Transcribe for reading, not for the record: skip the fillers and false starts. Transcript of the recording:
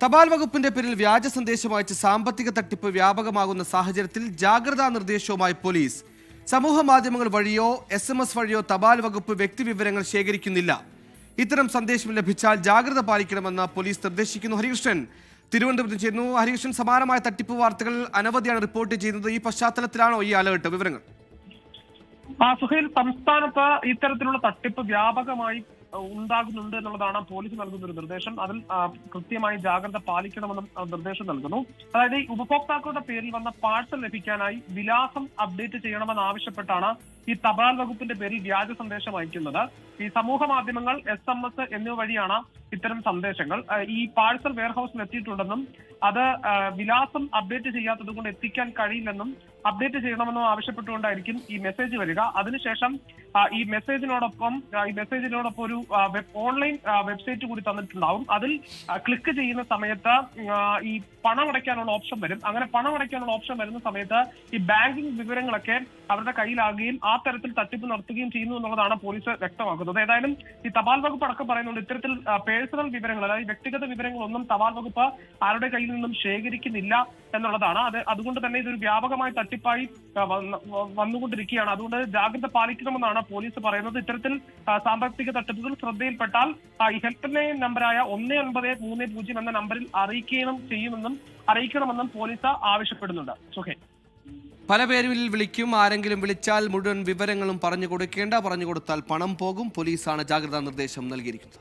തപാൽ വകുപ്പിന്റെ പേരിൽ വ്യാജ സന്ദേശം അയച്ച് സാമ്പത്തിക തട്ടിപ്പ് വ്യാപകമാകുന്ന സാഹചര്യത്തിൽ ജാഗ്രതാ നിർദ്ദേശവുമായി പോലീസ്. സമൂഹ മാധ്യമങ്ങൾ വഴിയോ SMS വഴിയോ തപാൽ വകുപ്പ് വ്യക്തിവിവരങ്ങൾ ശേഖരിക്കുന്നില്ല. ഇത്തരം സന്ദേശം ലഭിച്ചാൽ ജാഗ്രത പാലിക്കണമെന്ന് പോലീസ് നിർദ്ദേശിക്കുന്നു. ഹരികൃഷ്ണൻ തിരുവനന്തപുരത്ത് ചേരുന്നു. ഹരികൃഷ്ണൻ, സമാനമായ തട്ടിപ്പ് വാർത്തകൾ അനവധിയാണ് റിപ്പോർട്ട് ചെയ്യുന്നത്. ഈ പശ്ചാത്തലത്തിലാണോ ഈ അലേർട്ട്? വിവരങ്ങൾ. സുഹൈൽ, സംസ്ഥാനത്ത് ഇത്തരത്തിലുള്ള തട്ടിപ്പ് വ്യാപകമായി ഉണ്ടാകുന്നുണ്ട് എന്നുള്ളതാണ് പോലീസ് നൽകുന്ന ഒരു നിർദ്ദേശം. അതിൽ കൃത്യമായി ജാഗ്രത പാലിക്കണമെന്നും നിർദ്ദേശം നൽകുന്നു. അതായത് ഈ ഉപഭോക്താക്കളുടെ പേരിൽ വന്ന പാഴ്സൽ ലഭിക്കാനായി വിലാസം അപ്ഡേറ്റ് ചെയ്യണമെന്ന് ആവശ്യപ്പെട്ടാണ് ഈ തപാൽ വകുപ്പിന്റെ പേരിൽ വ്യാജ സന്ദേശം അയക്കുന്നത്. ഈ സമൂഹ മാധ്യമങ്ങൾ, SMS എന്നിവ വഴിയാണ് ഇത്തരം സന്ദേശങ്ങൾ. ഈ പാഴ്സൽ വെയർഹൌസിൽ എത്തിയിട്ടുണ്ടെന്നും അത് വിലാസം അപ്ഡേറ്റ് ചെയ്യാത്തത് കൊണ്ട് എത്തിക്കാൻ കഴിയില്ലെന്നും അപ്ഡേറ്റ് ചെയ്യണമെന്നും ആവശ്യപ്പെട്ടുകൊണ്ടായിരിക്കും ഈ മെസ്സേജ് വരിക. അതിനുശേഷം ഈ മെസ്സേജിനോടൊപ്പം ഒരു ഓൺലൈൻ വെബ്സൈറ്റ് കൂടി തന്നിട്ടുണ്ടാവും. അതിൽ ക്ലിക്ക് ചെയ്യുന്ന സമയത്ത് ഈ പണം അടയ്ക്കാനുള്ള ഓപ്ഷൻ വരും. അങ്ങനെ പണം അടയ്ക്കാനുള്ള ഓപ്ഷൻ വരുന്ന സമയത്ത് ഈ ബാങ്കിംഗ് വിവരങ്ങളൊക്കെ അവരുടെ കയ്യിലാകുകയും ആ തരത്തിൽ തട്ടിപ്പ് നടത്തുകയും ചെയ്യുന്നു എന്നുള്ളതാണ് പോലീസ് വ്യക്തമാക്കുന്നത്. ഏതായാലും ഈ തപാൽ വകുപ്പ് അടക്കം പറയുന്നുണ്ട് ഇത്തരത്തിൽ പേഴ്സണൽ വിവരങ്ങൾ, അതായത് വ്യക്തിഗത വിവരങ്ങളൊന്നും തപാൽ വകുപ്പ് ആരുടെ കയ്യിൽ നിന്നും ശേഖരിക്കുന്നില്ല എന്നുള്ളതാണ്. അതുകൊണ്ട് തന്നെ ഇതൊരു വ്യാപകമായ തട്ടിപ്പായി വന്നുകൊണ്ടിരിക്കുകയാണ്. അതുകൊണ്ട് ജാഗ്രത പാലിക്കണമെന്നാണ് പോലീസ് പറയുന്നത്. ഇത്തരത്തിൽ സാമ്പത്തിക തട്ടിപ്പുകൾ ശ്രദ്ധയിൽപ്പെട്ടാൽ ഈ ഹെൽപ്പ് ലൈൻ നമ്പറായ 1930 എന്ന നമ്പറിൽ അറിയിക്കണമെന്നും പോലീസ് ആവശ്യപ്പെടുന്നുണ്ട്. സുഹേ, പല പേരിൽ വിളിക്കും. ആരെങ്കിലും വിളിച്ചാൽ മുഴുവൻ വിവരങ്ങളും പറഞ്ഞു കൊടുത്താൽ പണം പോകും. പോലീസാണ് ജാഗ്രതാ നിർദ്ദേശം നൽകിയിരിക്കുന്നത്.